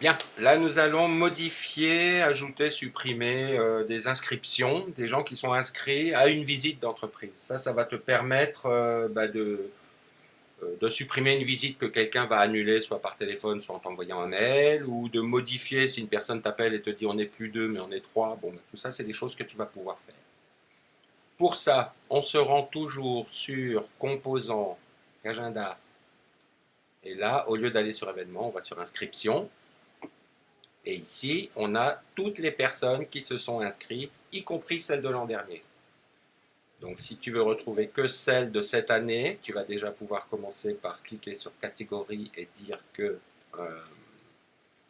Bien, là nous allons modifier, ajouter, supprimer des inscriptions, des gens qui sont inscrits à une visite d'entreprise. Ça va te permettre de supprimer une visite que quelqu'un va annuler, soit par téléphone, soit en t'envoyant un mail, ou de modifier si une personne t'appelle et te dit on n'est plus deux mais on est trois. Bon, tout ça c'est des choses que tu vas pouvoir faire. Pour ça, on se rend toujours sur composants, agenda, et là, au lieu d'aller sur événements, on va sur inscription. Et ici, on a toutes les personnes qui se sont inscrites, y compris celles de l'an dernier. Donc si tu veux retrouver que celles de cette année, tu vas déjà pouvoir commencer par cliquer sur catégorie et dire que euh,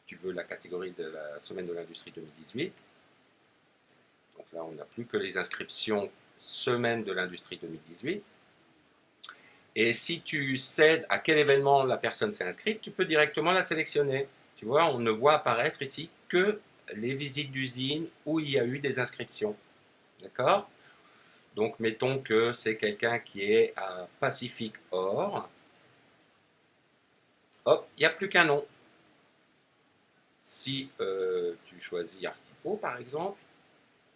tu veux la catégorie de la semaine de l'industrie 2018. Donc là, on n'a plus que les inscriptions semaine de l'industrie 2018. Et si tu sais à quel événement la personne s'est inscrite, tu peux directement la sélectionner. Tu vois, on ne voit apparaître ici que les visites d'usine où il y a eu des inscriptions. D'accord? Donc, mettons que c'est quelqu'un qui est à Pacific Or. Hop, il n'y a plus qu'un nom. Si tu choisis Artico, par exemple,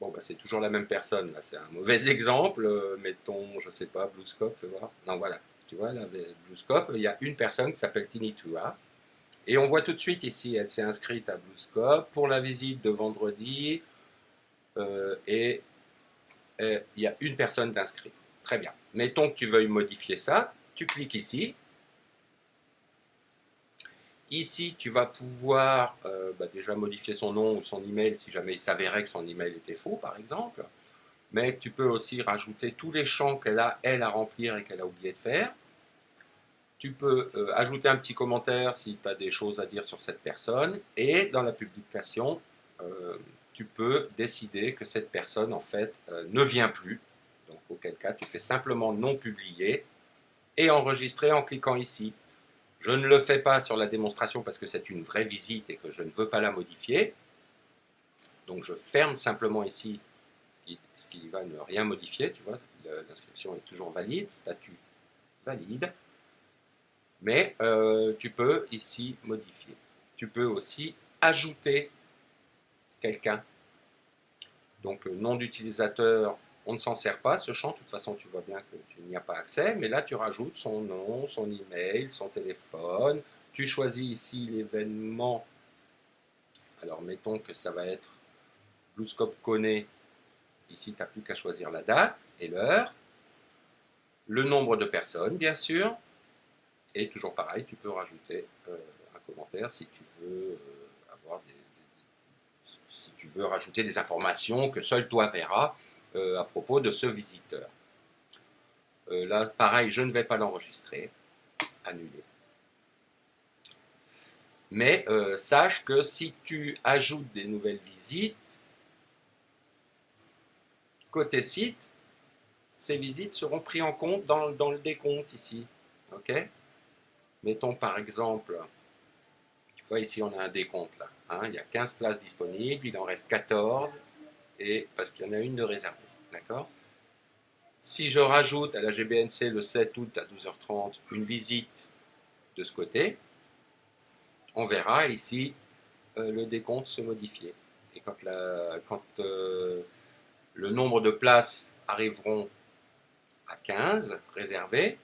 bon, bah, c'est toujours la même personne. Là, c'est un mauvais exemple. Mettons, je ne sais pas, Bluescope, fais voir. Non, voilà. Tu vois, là, Bluescope, il y a une personne qui s'appelle Tinitua. Et on voit tout de suite ici, elle s'est inscrite à Bluescope pour la visite de vendredi. Et il y a une personne d'inscrite. Très bien. Mettons que tu veuilles modifier ça. Tu cliques ici. Ici, tu vas pouvoir déjà modifier son nom ou son email si jamais il s'avérait que son email était faux, par exemple. Mais tu peux aussi rajouter tous les champs qu'elle a, elle, à remplir et qu'elle a oublié de faire. Tu peux ajouter un petit commentaire si tu as des choses à dire sur cette personne. Et dans la publication, euh, tu peux décider que cette personne, en fait, ne vient plus. Donc, auquel cas, tu fais simplement non publier et enregistrer en cliquant ici. Je ne le fais pas sur la démonstration parce que c'est une vraie visite et que je ne veux pas la modifier. Donc, je ferme simplement ici ce qui va ne rien modifier. Tu vois, l'inscription est toujours valide, statut valide. Mais tu peux ici modifier. Tu peux aussi ajouter quelqu'un. Donc, nom d'utilisateur, on ne s'en sert pas, ce champ. De toute façon, tu vois bien que tu n'y as pas accès. Mais là, tu rajoutes son nom, son email, son téléphone. Tu choisis ici l'événement. Alors, mettons que ça va être Bluescope connaît. Ici, tu n'as plus qu'à choisir la date et l'heure. Le nombre de personnes, bien sûr. Et toujours pareil, tu peux rajouter un commentaire si tu veux si tu veux rajouter des informations que seul toi verras à propos de ce visiteur. Là, pareil, je ne vais pas l'enregistrer. Annuler. Mais sache que si tu ajoutes des nouvelles visites, côté site, ces visites seront prises en compte dans le décompte ici. Ok? Mettons par exemple, tu vois ici on a un décompte là. Hein, il y a 15 places disponibles, il en reste 14, et, parce qu'il y en a une de réservée. D'accord? Si je rajoute à la GBNC le 7 août à 12h30 une visite de ce côté, on verra ici le décompte se modifier. Et quand le nombre de places arriveront à 15 réservées,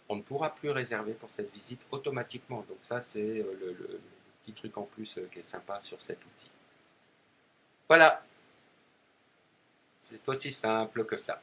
on ne pourra plus réserver pour cette visite automatiquement. Donc ça, c'est le petit truc en plus qui est sympa sur cet outil. Voilà, c'est aussi simple que ça.